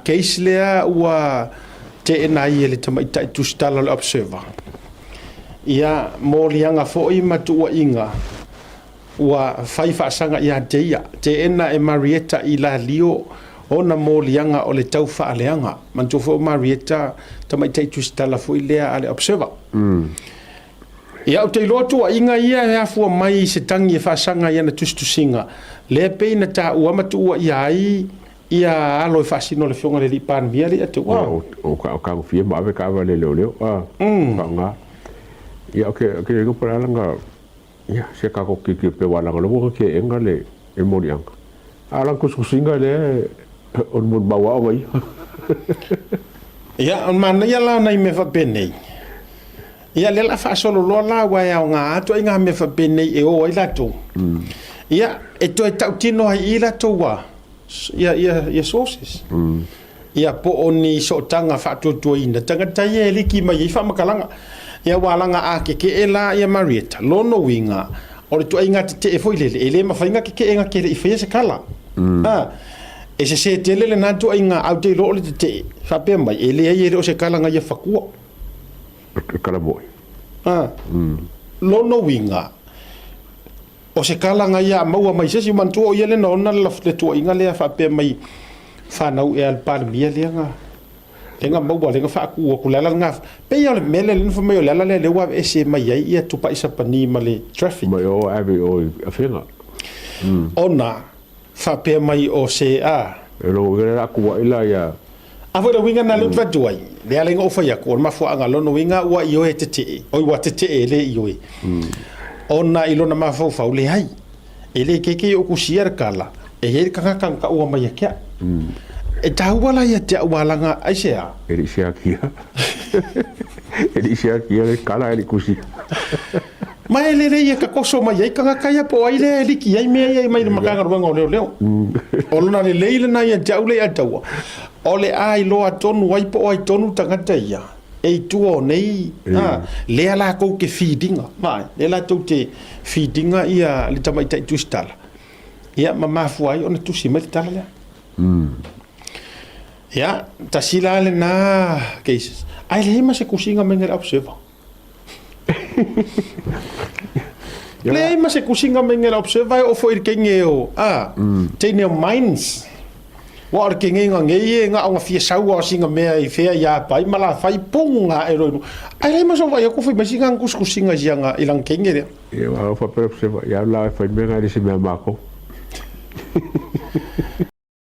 case lea ua te enai ele tamaita tustala le observer. Ia molianga fo'i matua inga ua fai faasanga ia teia te ena e Marietta i la lio ona molianga o le tau faaleanga mantu fo Marietta tamaita tustala fo'i lea ale observer. Ia o te lotu inga ia e afua mai se tangi e faasanga ia na tustusinga le peina ta ua matua ia ai ia alo e fasino le fionga le lipan via le atu o ka fie ma ve ka va le leo nga ia ke go para nga ia se ka ko ki pe wala lo ke enga le e moriang ala ku singa le on mo bawa wai ia on man ia la nai me fa penei ia le la fa solo lo la wa ya nga to inga me fa penei e o ila to ia e to ta tino ai ila to wa ia sources ia po oni so tanga fa to ina tanga tai e liki mai fa makalanga ia walanga a ke ela ia Marietta lono winga o le to inga te e foi le ma fa inga ke inga ke i fa se kala e se tele le na to inga au te lo le te fa pe mai ele ia o se kala nga ia fa ku kala boy lono winga o se kala nga ia maua mai se si mantu o ia le nona le to inga le fa pe mai fa nau e al palmia le nga tenga maua le nga fa ku o kula nga pe ia le mele le fa mai le wa e se mai ia tu pa isa pani male traffic mai o ave o afenga ona fa pe mai o se lo ga ku ila ya a foi winga na le va duai le ale nga o fa ya ko ma fo anga lono winga wa io e te o wa te le io ona ilona mafau le hai ele keke o kusier kala e he kanga kanga o mai kia e tawala ia te walanga aisea ele sia kia le kala ele kusi mai le ia ka koso mai kanga kaya po ai le liki ai me mai makanga ronga leo olona le leile na ia jaule atawa ole ai lo atonu ai po ai tonu tangata ia e tuo nei le ala ko ke feedinga mai le la to te feedinga ia le tamaita tu stala ia mama fuai ona tu simel tala ia tasila le na cases ai le ma se kusinga menga observer le ma se kusinga menga observer o foi kenge o te ne minds wa ke nge nga nga fia sau o singa me i fea ya pai mala fai punga e ro ai le maso vai ko foi masinga kus kusinga jianga ilang kenge e wa fa per se ya la fai me nga se me mako